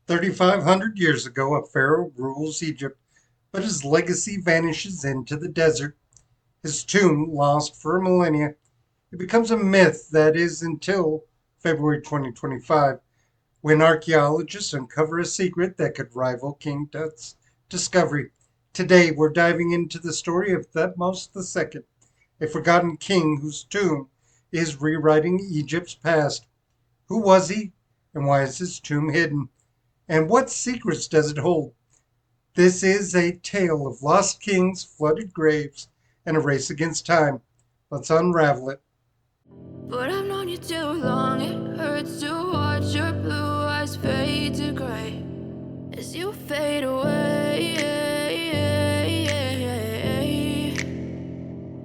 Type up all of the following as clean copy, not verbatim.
3,500 years ago, a pharaoh rules Egypt, but his legacy vanishes into the desert. His tomb, lost for millennia, it becomes a myth that is until February 2025, when archaeologists uncover a secret that could rival King Tut's discovery. Today, we're diving into the story of Thutmose II, a forgotten king whose tomb is rewriting Egypt's past. Who was he, and why is his tomb hidden? And what secrets does it hold? This is a tale of lost kings, flooded graves, and a race against time. Let's unravel it. But I've known you too long, it hurts to watch your blue eyes fade to gray as you fade away.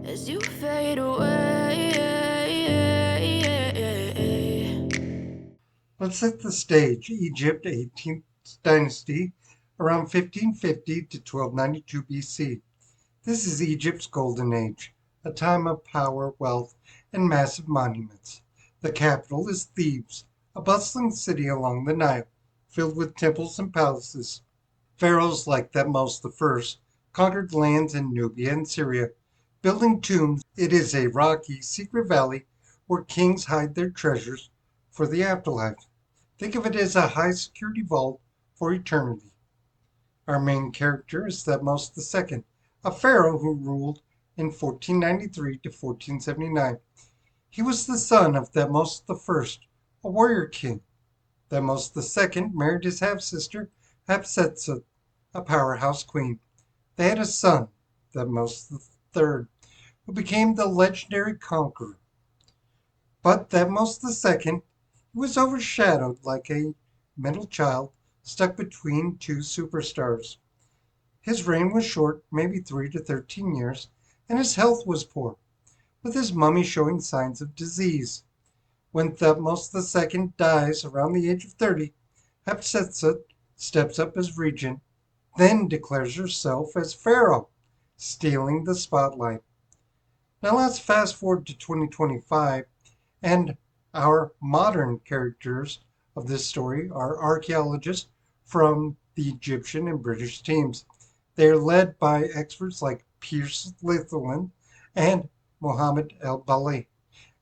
As you fade away. Let's set the stage. Egypt, 18th dynasty, around 1550 to 1292 BC. This is Egypt's golden age, a time of power, wealth, and massive monuments. The capital is Thebes, a bustling city along the Nile, filled with temples and palaces. Pharaohs like Thutmose I conquered lands in Nubia and Syria, building tombs. It is a rocky, secret valley where kings hide their treasures for the afterlife. Think of it as a high security vault for eternity. Our main character is Thutmose II, a pharaoh who ruled in 1493 to 1479. He was the son of Thutmose I, a warrior king. Thutmose II married his half-sister Hatshepsut, a powerhouse queen. They had a son, Thutmose III, who became the legendary conqueror. But Thutmose II was overshadowed like a middle child stuck between two superstars. His reign was short, maybe 3 to 13 years, and his health was poor, with his mummy showing signs of disease. When Thutmose II dies around the age of 30, Hatshepsut steps up as regent, then declares herself as pharaoh, stealing the spotlight. Now let's fast forward to 2025, and our modern characters of this story are archaeologists from the Egyptian and British teams. They are led by experts like Pierce Litherland and Mohammed El Bali,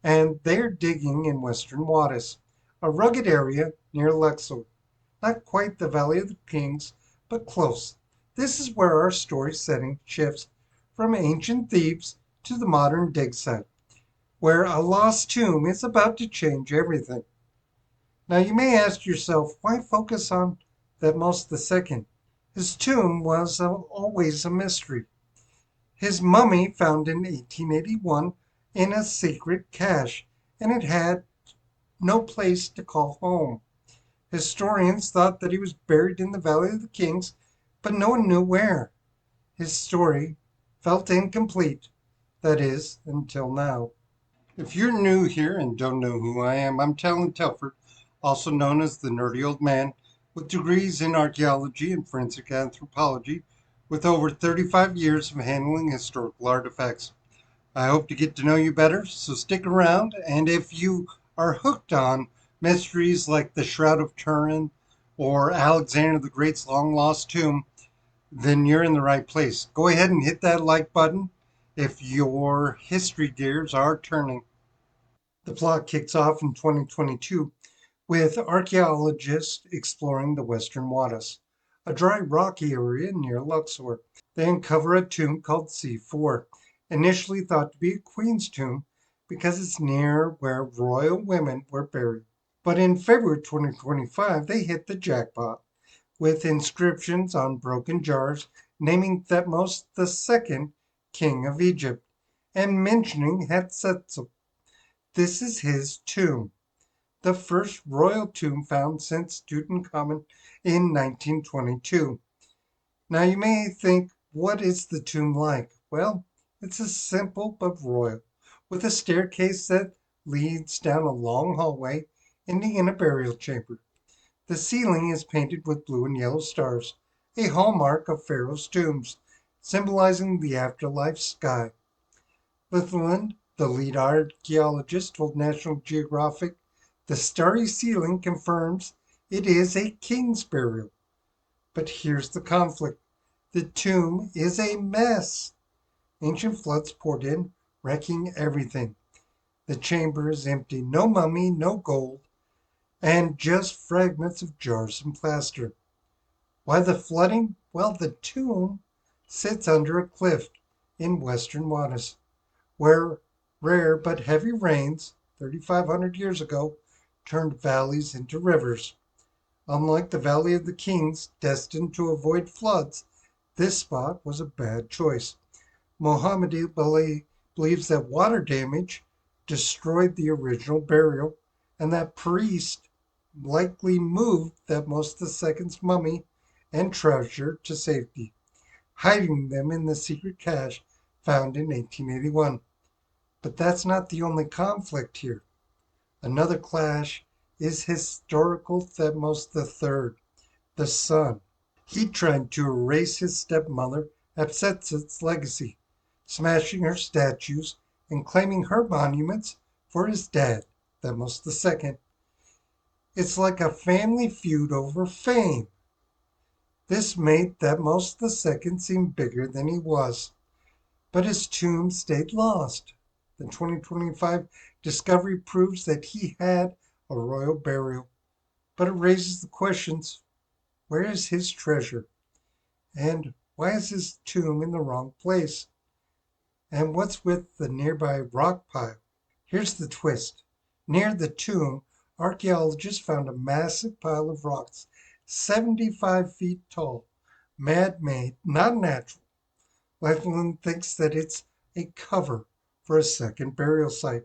and they are digging in western Wadis, a rugged area near Luxor. Not quite the Valley of the Kings, but close. This is where our story setting shifts from ancient Thebes to the modern dig site, where a lost tomb is about to change everything. Now you may ask yourself, why focus on Thutmose II? His tomb was always a mystery. His mummy found in 1881 in a secret cache, and it had no place to call home. Historians thought that he was buried in the Valley of the Kings, but no one knew where. His story felt incomplete, that is, until now. If you're new here and don't know who I am, I'm Talon Telford, also known as the Nerdy Old Man, with degrees in archaeology and forensic anthropology, with over 35 years of handling historical artifacts. I hope to get to know you better, so stick around, and if you are hooked on mysteries like the Shroud of Turin or Alexander the Great's long lost tomb, then you're in the right place. Go ahead and hit that like button if your history gears are turning. The plot kicks off in 2022 with archaeologists exploring the Western Wadis, a dry rocky area near Luxor. They uncover a tomb called C4, initially thought to be a queen's tomb because it's near where royal women were buried. But in February 2025, they hit the jackpot with inscriptions on broken jars naming Thutmose II, King of Egypt, and mentioning Hatshepsut. This is his tomb, the first royal tomb found since Tutankhamun in 1922. Now you may think, what is the tomb like? Well, it's a simple but royal, with a staircase that leads down a long hallway ending in a burial chamber. The ceiling is painted with blue and yellow stars, a hallmark of pharaohs' tombs, symbolizing the afterlife sky. Litherland, the lead archaeologist, told National Geographic, the starry ceiling confirms It is a king's burial. But here's the conflict. The tomb is a mess. Ancient floods poured in, wrecking everything. The chamber is empty. No mummy, no gold, and just fragments of jars and plaster. Why the flooding? Well, the tomb sits under a cliff in western Juarez, where rare but heavy rains 3,500 years ago turned valleys into rivers. Unlike the Valley of the Kings, destined to avoid floods, this spot was a bad choice. Mohammed believes that water damage destroyed the original burial, and that priest likely moved Thutmose II's mummy and treasure to safety, hiding them in the secret cache found in 1881. But that's not the only conflict here. Another clash is historical Thutmose III, the son. He tried to erase his stepmother Hatshepsut's legacy, smashing her statues and claiming her monuments for his dad, Thutmose II. It's like a family feud over fame. This made Thutmose II seem bigger than he was, but his tomb stayed lost. The 2025 discovery proves that he had a royal burial, but it raises the questions: where is his treasure? And why is his tomb in the wrong place? And what's with the nearby rock pile? Here's the twist. Near the tomb, archaeologists found a massive pile of rocks, 75 feet tall, man-made, not natural. Laughlin thinks that it's a cover for a second burial site,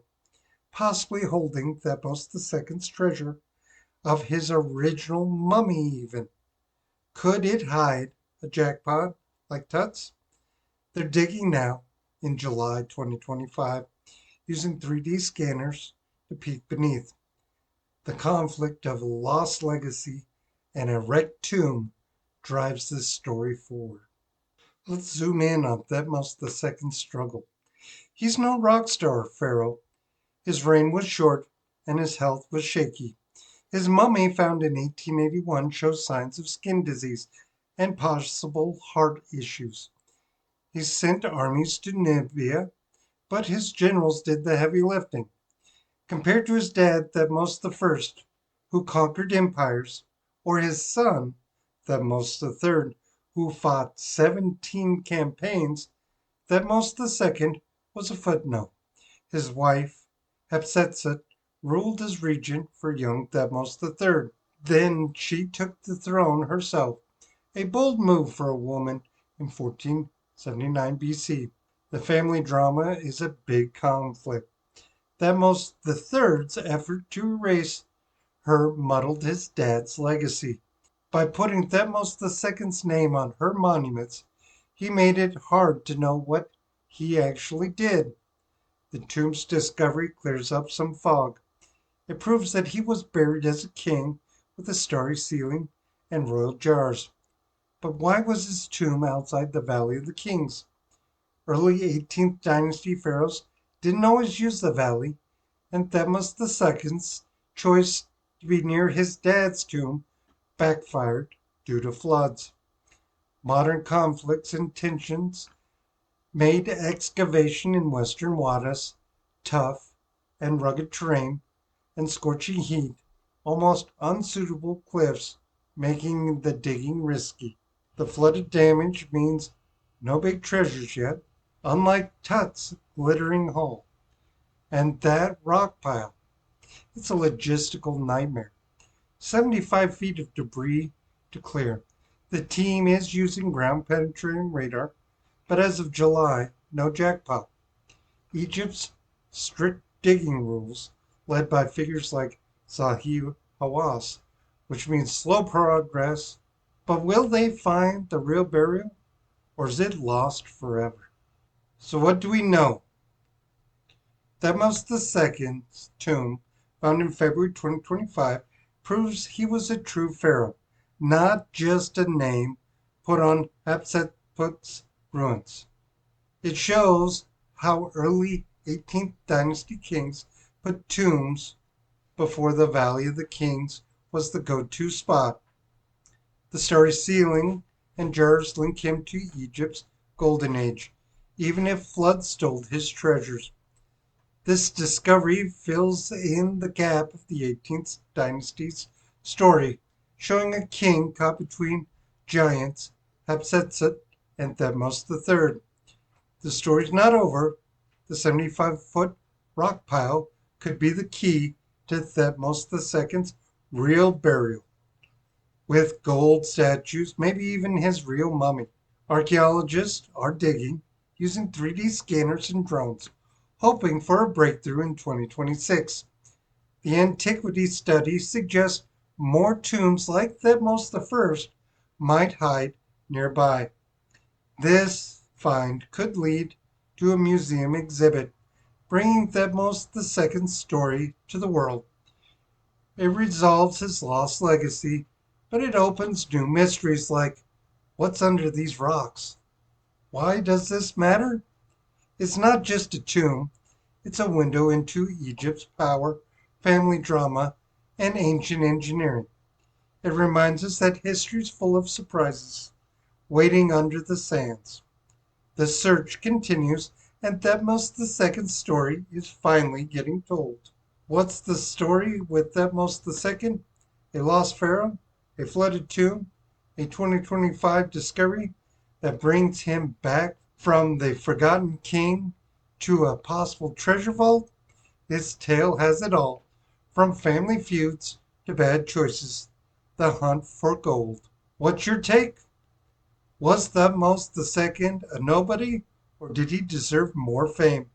possibly holding Thutmose II's treasure of his original mummy even. Could it hide a jackpot like Tut's? They're digging now in July 2025 using 3D scanners to peek beneath. The conflict of a lost legacy and a wrecked tomb drives this story forward. Let's zoom in on Thutmose II's struggle. He's no rock star, Pharaoh. His reign was short and his health was shaky. His mummy, found in 1881, shows signs of skin disease and possible heart issues. He sent armies to Nubia, but his generals did the heavy lifting. Compared to his dad, Thutmose I, who conquered empires, or his son, Thutmose III, who fought 17 campaigns, Thutmose II was a footnote. His wife, Hatshepsut, ruled as regent for young Thutmose III. Then she took the throne herself, a bold move for a woman in 1479 BC. The family drama is a big conflict. Thutmose III's effort to erase her muddled his dad's legacy. By putting Thutmose II's name on her monuments, he made it hard to know what he actually did. The tomb's discovery clears up some fog. It proves that he was buried as a king with a starry ceiling and royal jars. But why was his tomb outside the Valley of the Kings? Early 18th dynasty pharaohs didn't always use the valley, and Thutmose II's choice to be near his dad's tomb backfired due to floods. Modern conflicts and tensions made excavation in western Juarez tough and rugged terrain and scorching heat, almost unsuitable cliffs, making the digging risky. The flooded damage means no big treasures yet, unlike Tut's glittering hull. And that rock pile, it's a logistical nightmare. 75 feet of debris to clear. The team is using ground penetrating radar, but as of July, no jackpot. Egypt's strict digging rules, led by figures like Zahi Hawass, which means slow progress. But will they find the real burial, or is it lost forever? So what do we know? Thutmose II's tomb, found in February 2025, proves he was a true pharaoh, not just a name put on Hatshepsut's ruins. It shows how early 18th dynasty kings put tombs before the Valley of the Kings was the go-to spot. The starry ceiling and jars link him to Egypt's golden age, even if floods stole his treasures. This discovery fills in the gap of the 18th dynasty's story, showing a king caught between giants, Hatshepsut and Thutmose III. The story's not over. The 75-foot rock pile could be the key to Thutmose II's real burial, with gold statues, maybe even his real mummy. Archaeologists are digging using 3D scanners and drones, hoping for a breakthrough in 2026. The antiquity study suggests more tombs like Thutmose I might hide nearby. This find could lead to a museum exhibit, bringing Thutmose II's story to the world. It resolves his lost legacy, but it opens new mysteries like, what's under these rocks? Why does this matter? It's not just a tomb, it's a window into Egypt's power, family drama, and ancient engineering. It reminds us that history's full of surprises, waiting under the sands. The search continues, and Thutmose II's story is finally getting told. What's the story with Thutmose II? A lost pharaoh? A flooded tomb? A 2025 discovery that brings him back from the forgotten king to a possible treasure vault? This tale has it all, from family feuds to bad choices, the hunt for gold. What's your take? Was Thutmose II a nobody, or did he deserve more fame?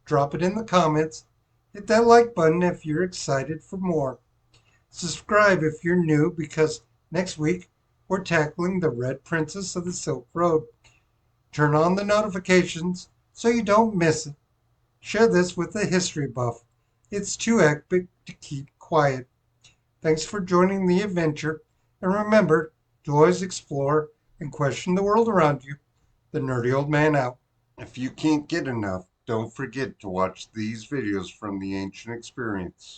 Drop it in the comments. Hit that like button if you're excited for more. Subscribe if you're new, because next week we're tackling the Red Princess of the Silk Road. Turn on the notifications so you don't miss it. Share this with a history buff. It's too epic to keep quiet. Thanks for joining the adventure, and remember to always explore and question the world around you. The Nerdy Old Man out. If you can't get enough, don't forget to watch these videos from the Ancient Experience.